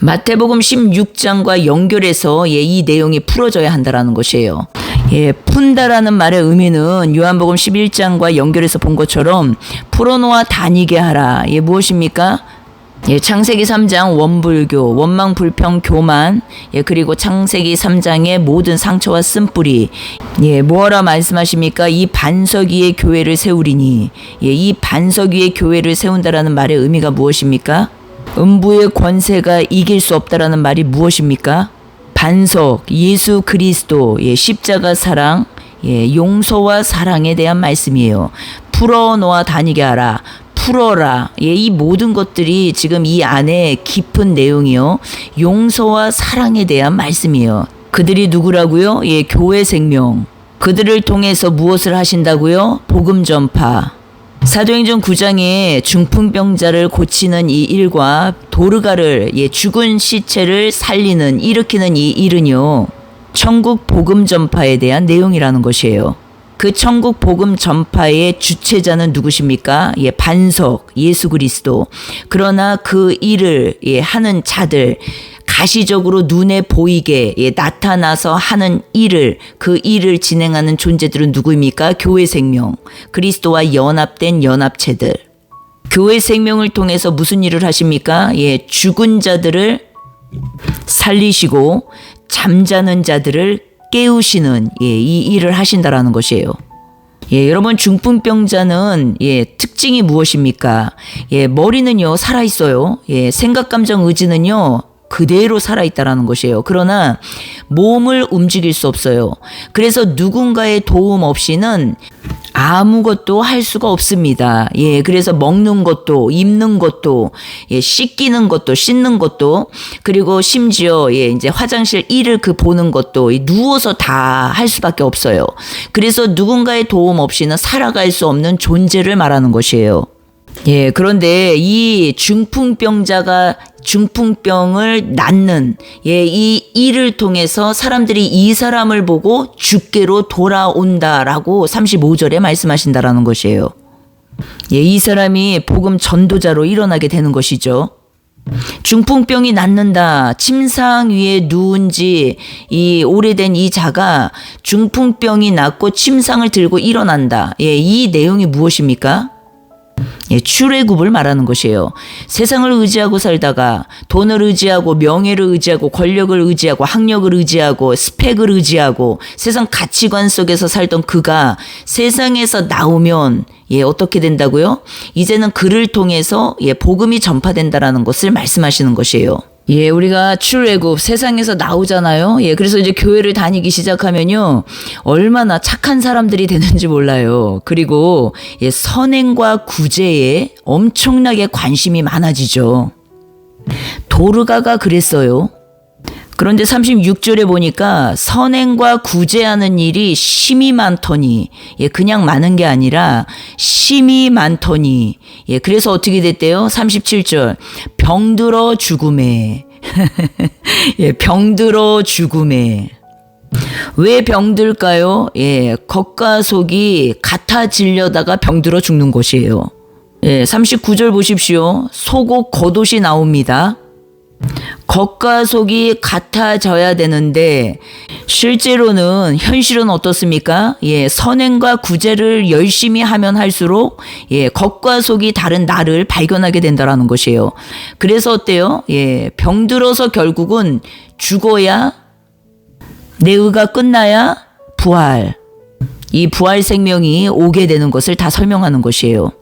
마태복음 16장과 연결해서, 예, 이 내용이 풀어져야 한다라는 것이에요. 예, 푼다라는 말의 의미는 요한복음 11장과 연결해서 본 것처럼 풀어놓아 다니게 하라. 예, 무엇입니까? 예, 창세기 3장 원불교, 원망 불평 교만, 예, 그리고 창세기 3장의 모든 상처와 쓴뿌리. 예, 뭐라 말씀하십니까? 이 반석 위에 교회를 세우리니. 예, 이 반석 위에 교회를 세운다라는 말의 의미가 무엇입니까? 음부의 권세가 이길 수 없다라는 말이 무엇입니까? 반석, 예수 그리스도, 예, 십자가 사랑, 예, 용서와 사랑에 대한 말씀이에요. 풀어놓아 다니게 하라. 풀어라. 예, 이 모든 것들이 지금 이 안에 깊은 내용이요. 용서와 사랑에 대한 말씀이에요. 그들이 누구라고요? 예, 교회 생명. 그들을 통해서 무엇을 하신다고요? 복음 전파. 사도행전 9장에 중풍병자를 고치는 이 일과 도르가를, 예, 죽은 시체를 일으키는 이 일은요, 천국 복음 전파에 대한 내용이라는 것이에요. 그 천국 복음 전파의 주체자는 누구십니까? 예, 반석, 예수 그리스도. 그러나 그 일을, 예, 하는 자들, 가시적으로 눈에 보이게, 예, 나타나서 하는 그 일을 진행하는 존재들은 누구입니까? 교회 생명, 그리스도와 연합된 연합체들. 교회 생명을 통해서 무슨 일을 하십니까? 예, 죽은 자들을 살리시고 잠자는 자들을 깨우시는, 예, 이 일을 하신다라는 것이에요. 예, 여러분, 중풍병자는, 예, 특징이 무엇입니까? 예, 머리는요 살아 있어요. 예, 생각, 감정, 의지는요 그대로 살아있다라는 것이에요. 그러나 몸을 움직일 수 없어요. 그래서 누군가의 도움 없이는 아무것도 할 수가 없습니다. 예, 그래서 먹는 것도, 입는 것도, 예, 씻는 것도, 그리고 심지어, 예, 이제 화장실 일을 보는 것도, 누워서 다 할 수밖에 없어요. 그래서 누군가의 도움 없이는 살아갈 수 없는 존재를 말하는 것이에요. 예, 그런데 이 중풍병을 낫는, 예, 이 일을 통해서 사람들이 이 사람을 보고 주께로 돌아온다라고 35절에 말씀하신다라는 것이에요. 예, 이 사람이 복음 전도자로 일어나게 되는 것이죠. 중풍병이 낫는다. 침상 위에 누운 지 이 오래된 이 자가 중풍병이 낫고 침상을 들고 일어난다. 예, 이 내용이 무엇입니까? 예, 출애굽을 말하는 것이에요. 세상을 의지하고 살다가 돈을 의지하고 명예를 의지하고 권력을 의지하고 학력을 의지하고 스펙을 의지하고 세상 가치관 속에서 살던 그가 세상에서 나오면 예, 어떻게 된다고요? 이제는 그를 통해서 예, 복음이 전파된다라는 것을 말씀하시는 것이에요. 예, 우리가 출애굽 세상에서 나오잖아요. 예, 그래서 이제 교회를 다니기 시작하면요, 얼마나 착한 사람들이 되는지 몰라요. 그리고 예, 선행과 구제에 엄청나게 관심이 많아지죠. 도르가가 그랬어요. 그런데 36절에 보니까 선행과 구제하는 일이 심이 많더니, 예, 그냥 많은 게 아니라 심이 많더니, 예, 그래서 어떻게 됐대요? 37절. 병들어 죽음에. 예, 병들어 죽음에. 왜 병들까요? 예, 겉과 속이 같아지려다가 병들어 죽는 것이에요. 예, 39절 보십시오. 속옷 겉옷이 나옵니다. 겉과 속이 같아져야 되는데 실제로는 현실은 어떻습니까? 예, 선행과 구제를 열심히 하면 할수록 예, 겉과 속이 다른 나를 발견하게 된다라는 것이에요. 그래서 어때요? 예, 병들어서 결국은 죽어야 내 의가 끝나야 부활. 이 부활 생명이 오게 되는 것을 다 설명하는 것이에요.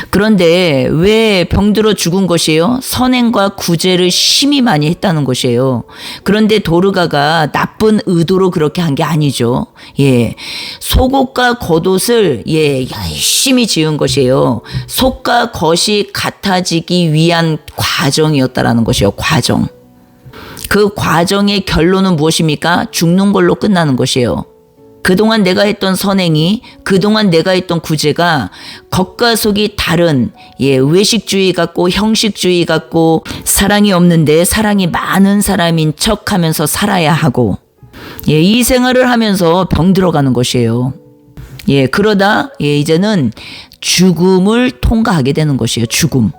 그런데 왜 병들어 죽은 것이에요? 선행과 구제를 심히 많이 했다는 것이에요. 그런데 도르가가 나쁜 의도로 그렇게 한 게 아니죠. 예, 속옷과 겉옷을 예, 열심히 지은 것이에요. 속과 겉이 같아지기 위한 과정이었다라는 것이에요. 과정. 그 과정의 결론은 무엇입니까? 죽는 걸로 끝나는 것이에요. 그동안 내가 했던 선행이, 그동안 내가 했던 구제가 겉과 속이 다른 예, 외식주의 같고 형식주의 같고 사랑이 없는데 사랑이 많은 사람인 척하면서 살아야 하고 예, 이 생활을 하면서 병들어가는 것이에요. 예, 그러다 예, 이제는 죽음을 통과하게 되는 것이에요. 죽음.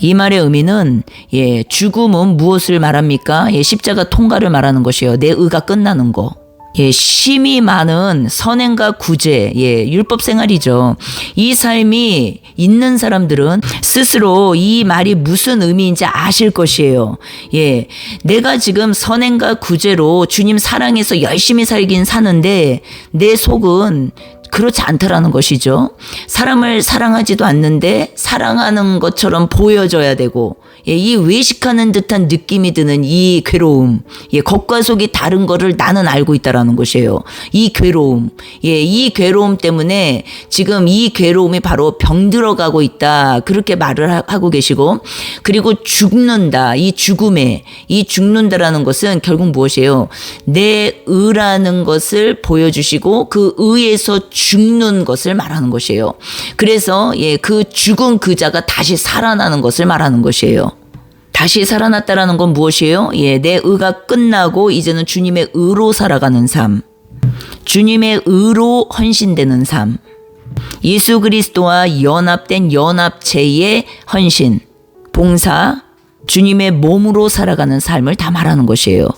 이 말의 의미는 예, 죽음은 무엇을 말합니까? 예, 십자가 통과를 말하는 것이에요. 내 의가 끝나는 거. 예, 심이 많은 선행과 구제, 예, 율법 생활이죠. 이 삶이 있는 사람들은 스스로 이 말이 무슨 의미인지 아실 것이에요. 예, 내가 지금 선행과 구제로 주님 사랑해서 열심히 살긴 사는데 내 속은 그렇지 않다라는 것이죠. 사람을 사랑하지도 않는데 사랑하는 것처럼 보여져야 되고 예, 이 외식하는 듯한 느낌이 드는 이 괴로움, 예, 겉과 속이 다른 거를 나는 알고 있다라는 것이에요. 이 괴로움, 예, 이 괴로움 때문에 지금 이 괴로움이 바로 병들어가고 있다. 그렇게 말을 하고 계시고, 그리고 죽는다. 이 죽음에, 이 죽는다라는 것은 결국 무엇이에요? 내 의라는 것을 보여주시고 그 의에서 죽는 것을 말하는 것이에요. 그래서 예, 그 죽은 그 자가 다시 살아나는 것을 말하는 것이에요. 다시 살아났다라는 건 무엇이에요? 예, 내 의가 끝나고 이제는 주님의 의로 살아가는 삶. 주님의 의로 헌신되는 삶. 예수 그리스도와 연합된 연합체의 헌신, 봉사, 주님의 몸으로 살아가는 삶을 다 말하는 것이에요.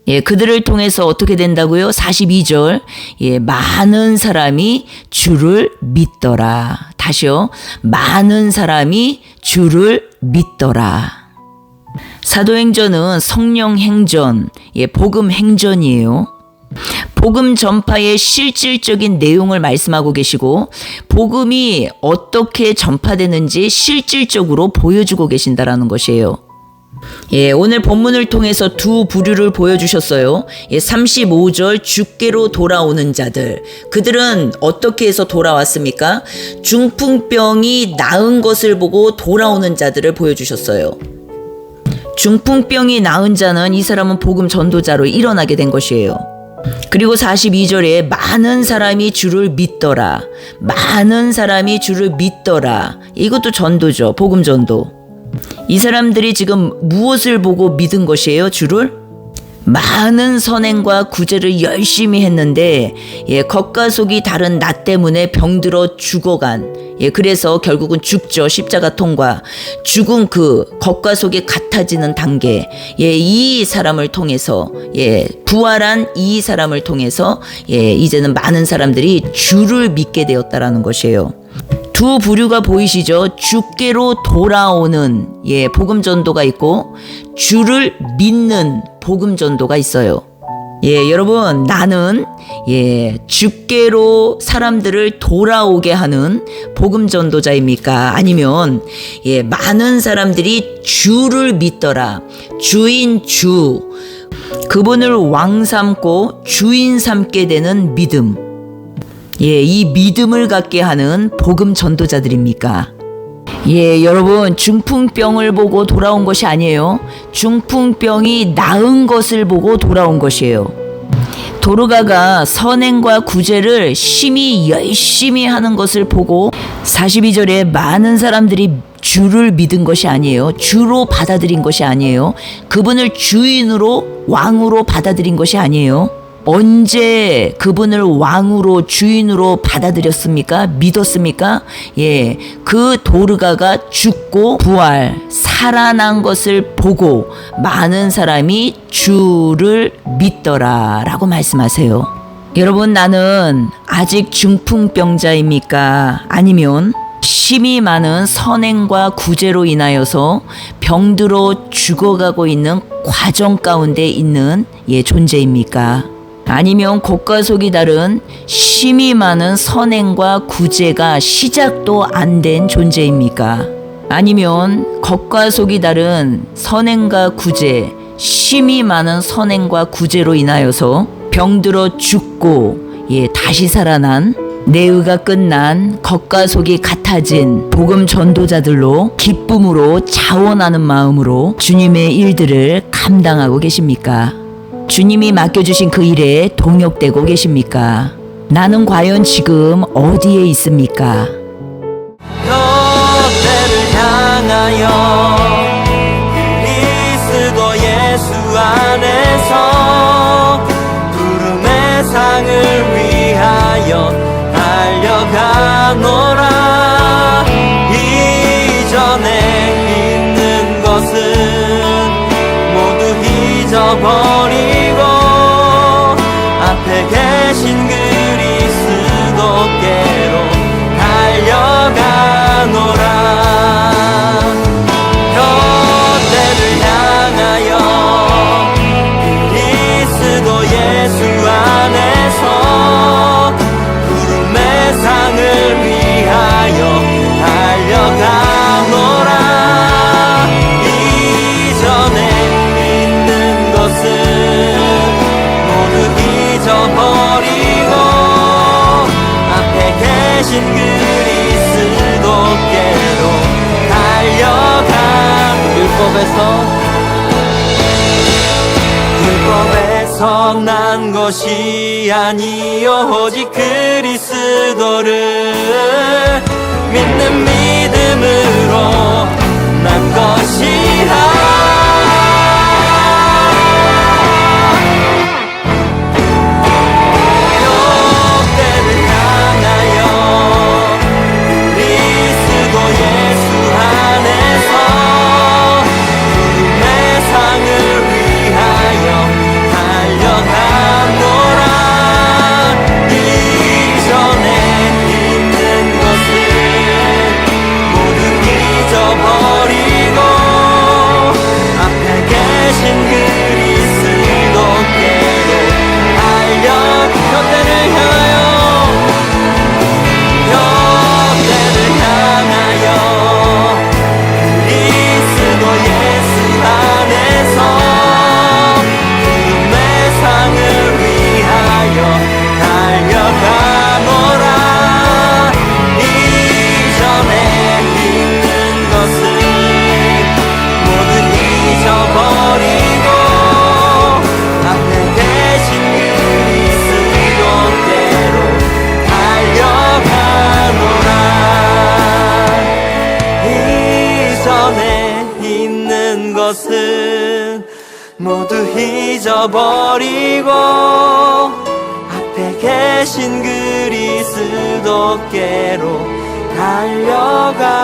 예, 그들을 통해서 어떻게 된다고요? 42절. 예, 많은 사람이 주를 믿더라. 다시요. 많은 사람이 주를 믿더라. 사도행전은 성령 행전, 예, 복음 행전이에요. 복음 전파의 실질적인 내용을 말씀하고 계시고 복음이 어떻게 전파되는지 실질적으로 보여주고 계신다라는 것이에요. 예, 오늘 본문을 통해서 두 부류를 보여주셨어요. 예, 35절 주께로 돌아오는 자들. 그들은 어떻게 해서 돌아왔습니까? 중풍병이 나은 것을 보고 돌아오는 자들을 보여주셨어요. 중풍병이 나은 자는 이 사람은 복음 전도자로 일어나게 된 것이에요. 그리고 42절에 많은 사람이 주를 믿더라. 많은 사람이 주를 믿더라. 이것도 전도죠. 복음 전도. 이 사람들이 지금 무엇을 보고 믿은 것이에요? 주를? 많은 선행과 구제를 열심히 했는데 겉과 속이 다른 나 때문에 병들어 죽어간, 그래서 결국은 죽죠. 십자가 통과. 죽은 그 겉과 속이 같아지는 단계, 이 사람을 통해서, 부활한 이 사람을 통해서 이제는 많은 사람들이 주를 믿게 되었다라는 것이에요. 두 부류가 보이시죠? 주께로 돌아오는 복음 전도가 있고 주를 믿는 복음 전도가 있어요. 여러분, 나는 주께로 사람들을 돌아오게 하는 복음 전도자입니까? 아니면 많은 사람들이 주를 믿더라, 주인 주, 그분을 왕 삼고 주인 삼게 되는 믿음, 이 믿음을 갖게 하는 복음 전도자들입니까? 여러분, 중풍병을 보고 돌아온 것이 아니에요. 중풍병이 나은 것을 보고 돌아온 것이에요. 도르가가 선행과 구제를 심히 열심히 하는 것을 보고 42절에 많은 사람들이 주를 믿은 것이 아니에요. 주로 받아들인 것이 아니에요. 그분을 주인으로, 왕으로 받아들인 것이 아니에요. 언제 그분을 왕으로, 주인으로 받아들였습니까? 믿었습니까? 그 도르가가 죽고 부활, 살아난 것을 보고 많은 사람이 주를 믿더라 라고 말씀하세요. 여러분, 나는 아직 중풍병자입니까? 아니면 심히 많은 선행과 구제로 인하여서 병들어 죽어가고 있는 과정 가운데 있는 존재입니까? 아니면 겉과 속이 다른 심히 많은 선행과 구제가 시작도 안 된 존재입니까? 아니면 겉과 속이 다른 선행과 구제, 심히 많은 선행과 구제로 인하여서 병들어 죽고 다시 살아난, 내의가 끝난, 겉과 속이 같아진 복음 전도자들로 기쁨으로 자원하는 마음으로 주님의 일들을 감당하고 계십니까? 주님이 맡겨주신 그 일에 동역되고 계십니까? 나는 과연 지금 어디에 있습니까? 곁대를 향하여 그리스도 예수 안에서 부름의 상을 위하여 달려가노라. 이전에 있는 것은 모두 잊어버리고 앞에 계신 그리스도께로 달려가노라. 곁대를 향하여 그리스도 예수 안에서 구름의 상을 위하여 달려가노라. 이전에 있는 것은 모두 잊어버리고 앞에 계신 그리스도께로 달려가. 율법에서 난 것이 아니요 오직 그리스도를 믿는 믿음으로 난 것이라. 것은 모두 잊어버리고 앞에 계신 그리스도께로 달려가노라.